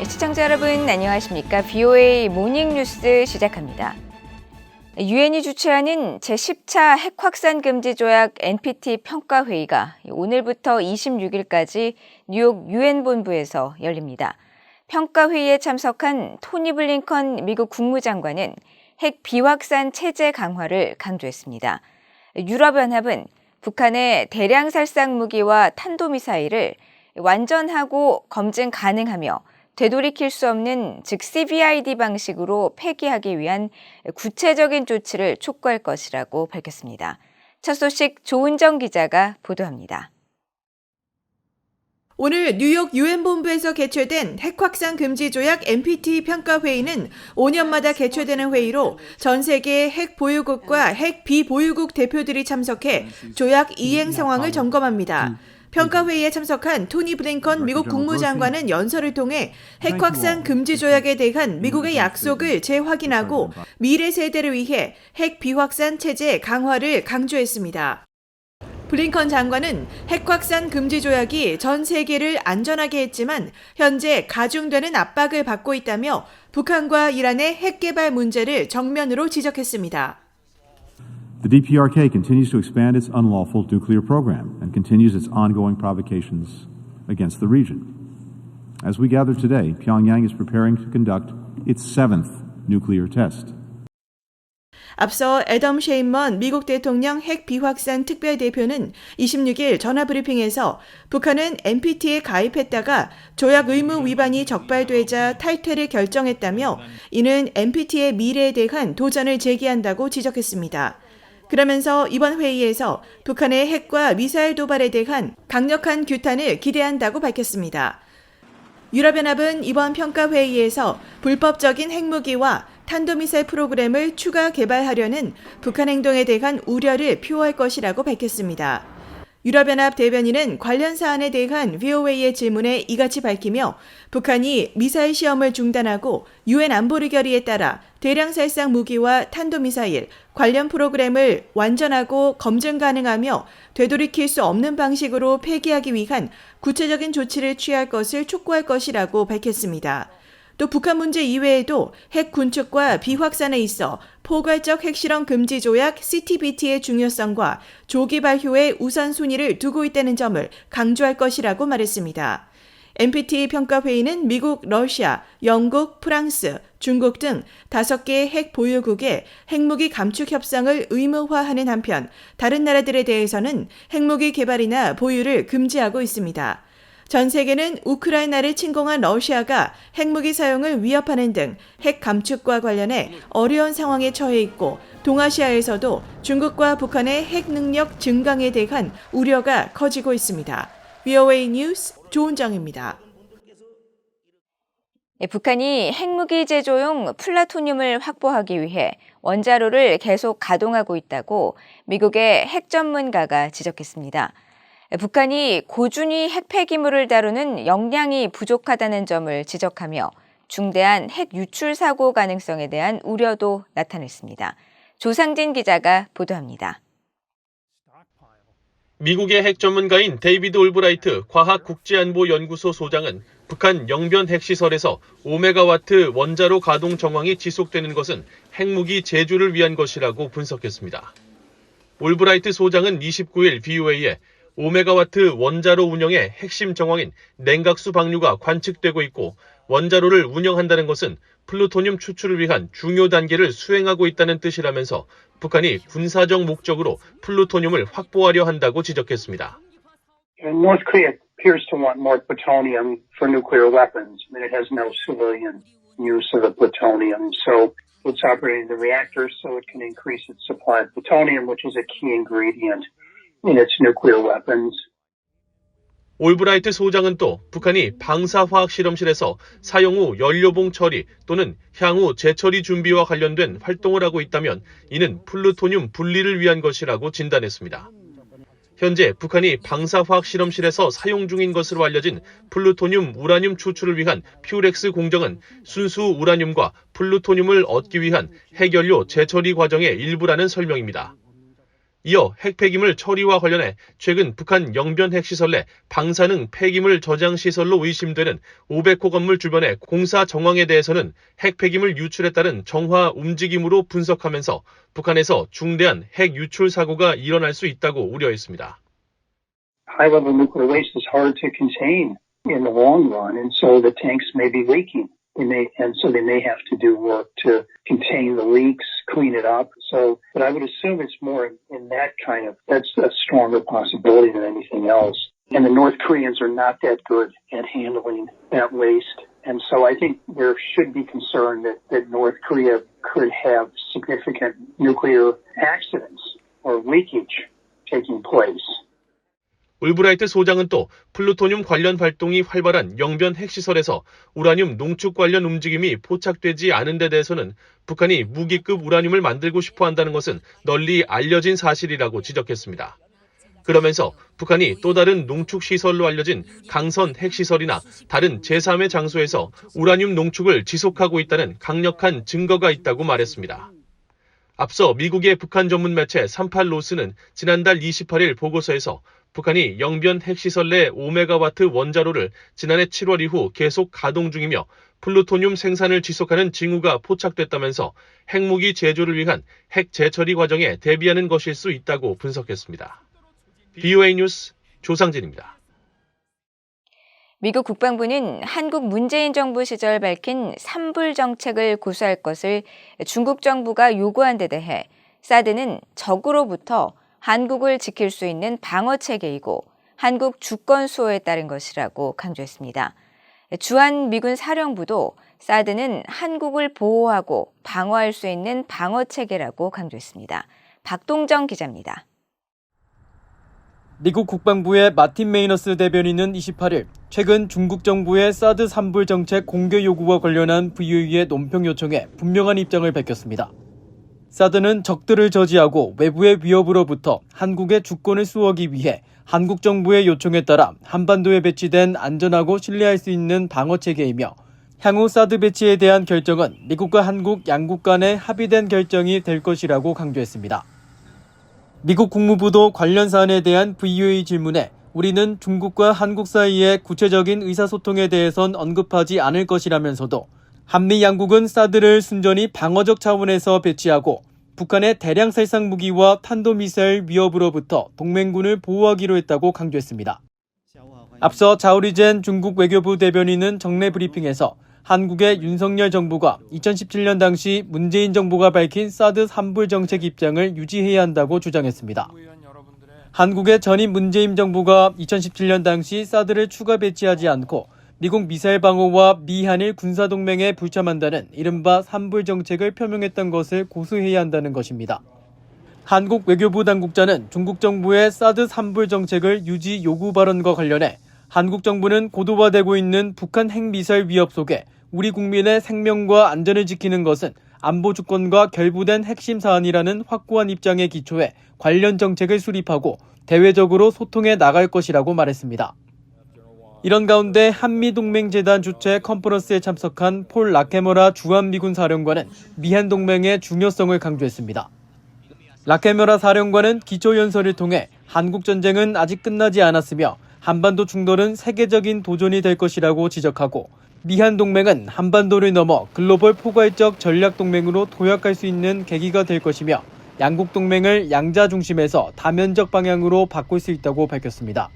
시청자 여러분 안녕하십니까? BOA 모닝뉴스 시작합니다. 유엔이 주최하는 제10차 핵 확산 금지 조약 NPT 평가회의가 오늘부터 26일까지 뉴욕 유엔 본부에서 열립니다. 평가회의에 참석한 토니 블링컨 미국 국무장관은 핵 비확산 체제 강화를 강조했습니다. 유럽연합은 북한의 대량 살상 무기와 탄도미사일을 완전하고 검증 가능하며 되돌이킬 수 없는 즉 CVID 방식으로 폐기하기 위한 구체적인 조치를 촉구할 것이라고 밝혔습니다. 첫 소식 조은정 기자가 보도합니다. 오늘 뉴욕 유엔 본부에서 개최된 핵 확산 금지 조약 NPT 평가회의는 5년마다 개최되는 회의로 전 세계 핵 보유국과 핵 비보유국 대표들이 참석해 조약 이행 상황을 점검합니다. 평가회의에 참석한 토니 블링컨 미국 국무장관은 연설을 통해 핵 확산 금지 조약에 대한 미국의 약속을 재확인하고 미래 세대를 위해 핵 비확산 체제 강화를 강조했습니다. 블링컨 장관은 핵 확산 금지 조약이 전 세계를 안전하게 했지만 현재 가중되는 압박을 받고 있다며 북한과 이란의 핵 개발 문제를 정면으로 지적했습니다. The DPRK continues to expand its unlawful nuclear program and continues its ongoing provocations against the region. As we gather today, Pyongyang is preparing to conduct its seventh nuclear test. 앞서 애덤 셰인먼 미국 대통령 핵 비확산 특별대표는 26일 전화브리핑에서 북한은 NPT에 가입했다가 조약 의무 위반이 적발되자 탈퇴를 결정했다며 이는 NPT의 미래에 대한 도전을 제기한다고 지적했습니다. 그러면서 이번 회의에서 북한의 핵과 미사일 도발에 대한 강력한 규탄을 기대한다고 밝혔습니다. 유럽연합은 이번 평가회의에서 불법적인 핵무기와 탄도미사일 프로그램을 추가 개발하려는 북한 행동에 대한 우려를 표할 것이라고 밝혔습니다. 유럽연합 대변인은 관련 사안에 대한 VOA의 질문에 이같이 밝히며 북한이 미사일 시험을 중단하고 유엔 안보리 결의에 따라 대량 살상 무기와 탄도미사일 관련 프로그램을 완전하고 검증 가능하며 되돌이킬 수 없는 방식으로 폐기하기 위한 구체적인 조치를 취할 것을 촉구할 것이라고 밝혔습니다. 또 북한 문제 이외에도 핵 군축과 비확산에 있어 포괄적 핵실험 금지 조약 CTBT의 중요성과 조기 발효에 우선순위를 두고 있다는 점을 강조할 것이라고 말했습니다. NPT 평가회의는 미국, 러시아, 영국, 프랑스, 중국 등 5개 핵 보유국의 핵무기 감축 협상을 의무화하는 한편 다른 나라들에 대해서는 핵무기 개발이나 보유를 금지하고 있습니다. 전 세계는 우크라이나를 침공한 러시아가 핵무기 사용을 위협하는 등 핵 감축과 관련해 어려운 상황에 처해 있고 동아시아에서도 중국과 북한의 핵 능력 증강에 대한 우려가 커지고 있습니다. VOA 뉴스 조은정입니다. 북한이 핵무기 제조용 플루토늄을 확보하기 위해 원자로를 계속 가동하고 있다고 미국의 핵 전문가가 지적했습니다. 북한이 고준위 핵 폐기물을 다루는 역량이 부족하다는 점을 지적하며 중대한 핵 유출 사고 가능성에 대한 우려도 나타냈습니다. 조상진 기자가 보도합니다. 미국의 핵 전문가인 데이비드 올브라이트 과학국제안보연구소 소장은 북한 영변 핵시설에서 5메가와트 원자로 가동 정황이 지속되는 것은 핵무기 제조를 위한 것이라고 분석했습니다. 올브라이트 소장은 29일 BOA에 5메가와트 원자로 운영의 핵심 정황인 냉각수 방류가 관측되고 있고 원자로를 운영한다는 것은 플루토늄 추출을 위한 중요 단계를 수행하고 있다는 뜻이라면서 북한이 군사적 목적으로 플루토늄을 확보하려 한다고 지적했습니다. North Korea appears to want more plutonium for nuclear weapons. I mean, it has no civilian use of the plutonium, so it's operating the reactors so it can increase its supply of plutonium, which is a key ingredient in its nuclear weapons. 올브라이트 소장은 또 북한이 방사화학 실험실에서 사용 후 연료봉 처리 또는 향후 재처리 준비와 관련된 활동을 하고 있다면 이는 플루토늄 분리를 위한 것이라고 진단했습니다. 현재 북한이 방사화학 실험실에서 사용 중인 것으로 알려진 플루토늄 우라늄 추출을 위한 퓨렉스 공정은 순수 우라늄과 플루토늄을 얻기 위한 핵연료 재처리 과정의 일부라는 설명입니다. 이어 핵폐기물 처리와 관련해 최근 북한 영변 핵시설 내 방사능 폐기물 저장 시설로 의심되는 500호 건물 주변의 공사 정황에 대해서는 핵폐기물 유출에 따른 정화 움직임으로 분석하면서 북한에서 중대한 핵 유출 사고가 일어날 수 있다고 우려했습니다. High-level nuclear waste is hard to contain in the long run, and so the tanks may be leaking. They may have to do work to contain the leaks, clean it up. But I would assume it's more in that's a stronger possibility than anything else. And the North Koreans are not that good at handling that waste. And so I think there should be concern that North Korea could have significant nuclear accidents or leakage taking place. 울브라이트 소장은 또 플루토늄 관련 활동이 활발한 영변 핵시설에서 우라늄 농축 관련 움직임이 포착되지 않은 데 대해서는 북한이 무기급 우라늄을 만들고 싶어 한다는 것은 널리 알려진 사실이라고 지적했습니다. 그러면서 북한이 또 다른 농축시설로 알려진 강선 핵시설이나 다른 제3의 장소에서 우라늄 농축을 지속하고 있다는 강력한 증거가 있다고 말했습니다. 앞서 미국의 북한 전문 매체 38로스는 지난달 28일 보고서에서 북한이 영변 핵시설 내 5메가와트 원자로를 지난해 7월 이후 계속 가동 중이며 플루토늄 생산을 지속하는 징후가 포착됐다면서 핵무기 제조를 위한 핵 재처리 과정에 대비하는 것일 수 있다고 분석했습니다. BOA 뉴스 조상진입니다. 미국 국방부는 한국 문재인 정부 시절 밝힌 산불 정책을 고수할 것을 중국 정부가 요구한 데 대해 사드는 적으로부터 한국을 지킬 수 있는 방어체계이고 한국 주권 수호에 따른 것이라고 강조했습니다. 주한 미군 사령부도 사드는 한국을 보호하고 방어할 수 있는 방어체계라고 강조했습니다. 박동정 기자입니다. 미국 국방부의 마틴 메이너스 대변인은 28일 최근 중국 정부의 사드 산불 정책 공개 요구와 관련한 VOA의 논평 요청에 분명한 입장을 밝혔습니다. 사드는 적들을 저지하고 외부의 위협으로부터 한국의 주권을 수호하기 위해 한국 정부의 요청에 따라 한반도에 배치된 안전하고 신뢰할 수 있는 방어체계이며 향후 사드 배치에 대한 결정은 미국과 한국 양국 간의 합의된 결정이 될 것이라고 강조했습니다. 미국 국무부도 관련 사안에 대한 VOA 질문에 우리는 중국과 한국 사이의 구체적인 의사소통에 대해선 언급하지 않을 것이라면서도 한미 양국은 사드를 순전히 방어적 차원에서 배치하고 북한의 대량 살상 무기와 탄도미사일 위협으로부터 동맹군을 보호하기로 했다고 강조했습니다. 앞서 자오리젠 중국 외교부 대변인은 정례 브리핑에서 한국의 윤석열 정부가 2017년 당시 문재인 정부가 밝힌 사드 산불 정책 입장을 유지해야 한다고 주장했습니다. 한국의 전임 문재인 정부가 2017년 당시 사드를 추가 배치하지 않고 미국 미사일 방어와 미한일 군사동맹에 불참한다는 이른바 산불 정책을 표명했던 것을 고수해야 한다는 것입니다. 한국 외교부 당국자는 중국 정부의 사드 산불 정책을 유지 요구 발언과 관련해 한국 정부는 고도화되고 있는 북한 핵미사일 위협 속에 우리 국민의 생명과 안전을 지키는 것은 안보 주권과 결부된 핵심 사안이라는 확고한 입장에 기초해 관련 정책을 수립하고 대외적으로 소통해 나갈 것이라고 말했습니다. 이런 가운데 한미동맹재단 주최 컨퍼런스에 참석한 폴 라케머라 주한미군 사령관은 미한 동맹의 중요성을 강조했습니다. 라케머라 사령관은 기초연설을 통해 한국전쟁은 아직 끝나지 않았으며 한반도 충돌은 세계적인 도전이 될 것이라고 지적하고 미한 동맹은 한반도를 넘어 글로벌 포괄적 전략 동맹으로 도약할 수 있는 계기가 될 것이며 양국 동맹을 양자 중심에서 다면적 방향으로 바꿀 수 있다고 밝혔습니다.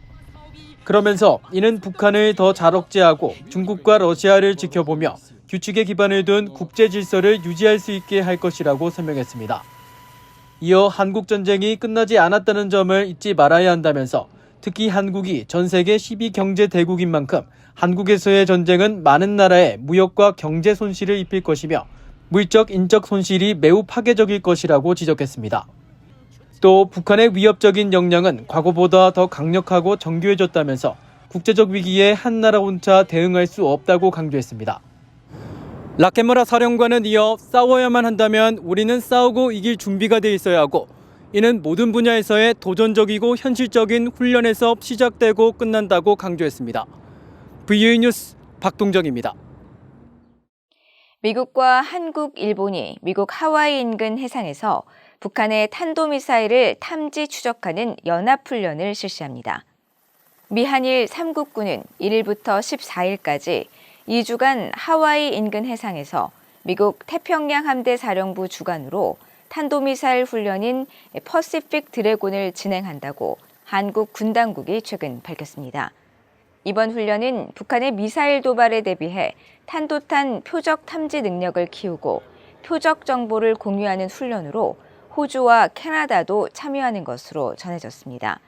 그러면서 이는 북한을 더 잘 억제하고 중국과 러시아를 지켜보며 규칙에 기반을 둔 국제 질서를 유지할 수 있게 할 것이라고 설명했습니다. 이어 한국 전쟁이 끝나지 않았다는 점을 잊지 말아야 한다면서 특히 한국이 전 세계 12경제 대국인 만큼 한국에서의 전쟁은 많은 나라에 무역과 경제 손실을 입힐 것이며 물적, 인적 손실이 매우 파괴적일 것이라고 지적했습니다. 또 북한의 위협적인 역량은 과거보다 더 강력하고 정교해졌다면서 국제적 위기에 한 나라 혼자 대응할 수 없다고 강조했습니다. 라케머라 사령관은 이어 싸워야만 한다면 우리는 싸우고 이길 준비가 돼 있어야 하고 이는 모든 분야에서의 도전적이고 현실적인 훈련에서 시작되고 끝난다고 강조했습니다. VOA 뉴스 박동정입니다. 미국과 한국, 일본이 미국 하와이 인근 해상에서 북한의 탄도미사일을 탐지 추적하는 연합훈련을 실시합니다. 미 한일 3국군은 1일부터 14일까지 2주간 하와이 인근 해상에서 미국 태평양 함대 사령부 주관으로 탄도미사일 훈련인 퍼시픽 드래곤을 진행한다고 한국 군 당국이 최근 밝혔습니다. 이번 훈련은 북한의 미사일 도발에 대비해 탄도탄 표적 탐지 능력을 키우고 표적 정보를 공유하는 훈련으로 호주와 캐나다도 참여하는 것으로 전해졌습니다.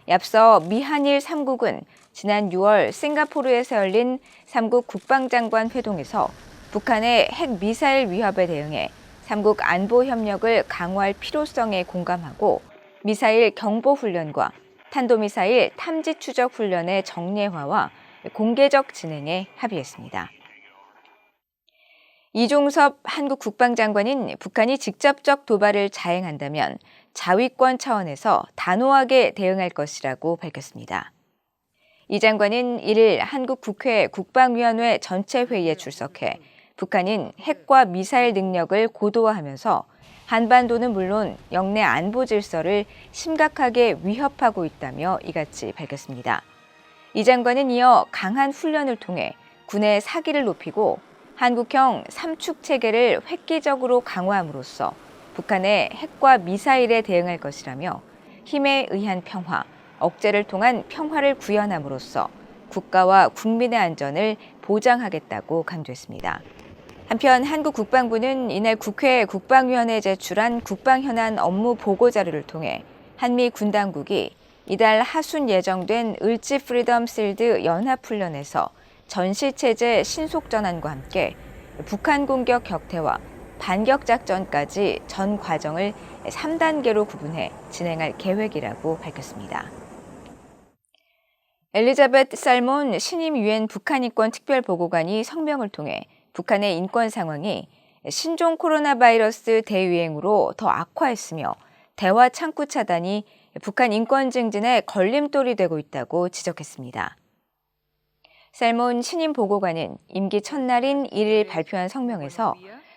앞서 미 한일 3국은 지난 6월 싱가포르에서 열린 3국 국방장관 회동에서 북한의 핵 미사일 위협에 대응해 3국 안보 협력을 강화할 필요성에 공감하고 미사일 경보 훈련과 탄도미사일 탐지 추적 훈련의 정례화와 공개적 진행에 합의했습니다. 이종섭 한국 국방장관은 북한이 직접적 도발을 자행한다면 자위권 차원에서 단호하게 대응할 것이라고 밝혔습니다. 이 장관은 1일 한국 국회 국방위원회 전체 회의에 출석해 북한은 핵과 미사일 능력을 고도화하면서 한반도는 물론 영내 안보 질서를 심각하게 위협하고 있다며 이같이 밝혔습니다. 이 장관은 이어 강한 훈련을 통해 군의 사기를 높이고 한국형 삼축 체계를 획기적으로 강화함으로써 북한의 핵과 미사일에 대응할 것이라며 힘에 의한 평화, 억제를 통한 평화를 구현함으로써 국가와 국민의 안전을 보장하겠다고 강조했습니다. 한편 한국 국방부는 이날 국회 국방위원회에 제출한 국방현안 업무 보고 자료를 통해 한미 군 당국이 이달 하순 예정된 을지 프리덤 실드 연합훈련에서 전시체제 신속 전환과 함께 북한 공격 격퇴와 반격 작전까지 전 과정을 3단계로 구분해 진행할 계획이라고 밝혔습니다. 엘리자베트 살몬 신임 유엔 북한 인권 특별보고관이 성명을 통해 북한의 인권 상황이 신종 코로나 바이러스 대유행으로 더 악화했으며 대화 창구 차단이 북한 인권 증진에 걸림돌이 되고 있다고 지적했습니다. 살몬 신임 보고관은 임기 첫날인 1일 발표한 성명에서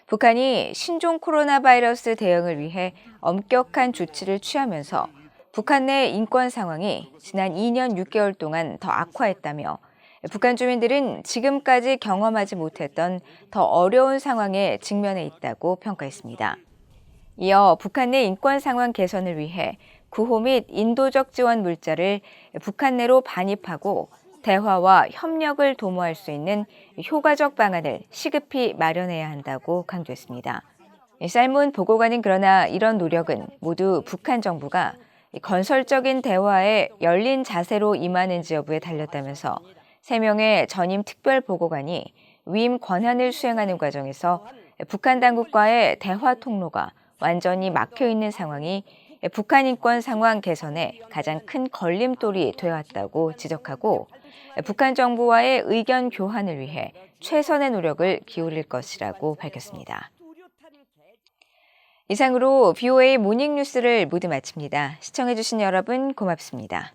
북한이 신종 코로나 바이러스 대응을 위해 엄격한 조치를 취하면서 북한 내 인권 상황이 지난 2년 6개월 동안 더 악화했다며 북한 주민들은 지금까지 경험하지 못했던 더 어려운 상황에 직면해 있다고 평가했습니다. 이어 북한 내 인권 상황 개선을 위해 구호 및 인도적 지원 물자를 북한 내로 반입하고 대화와 협력을 도모할 수 있는 효과적 방안을 시급히 마련해야 한다고 강조했습니다. 살몬 보고관은 그러나 이런 노력은 모두 북한 정부가 건설적인 대화에 열린 자세로 임하는지 여부에 달렸다면서 3명의 전임 특별보고관이 위임 권한을 수행하는 과정에서 북한 당국과의 대화 통로가 완전히 막혀있는 상황이 북한 인권 상황 개선에 가장 큰 걸림돌이 되어왔다고 지적하고 북한 정부와의 의견 교환을 위해 최선의 노력을 기울일 것이라고 밝혔습니다. 이상으로 BOA 모닝뉴스를 모두 마칩니다. 시청해주신 여러분 고맙습니다.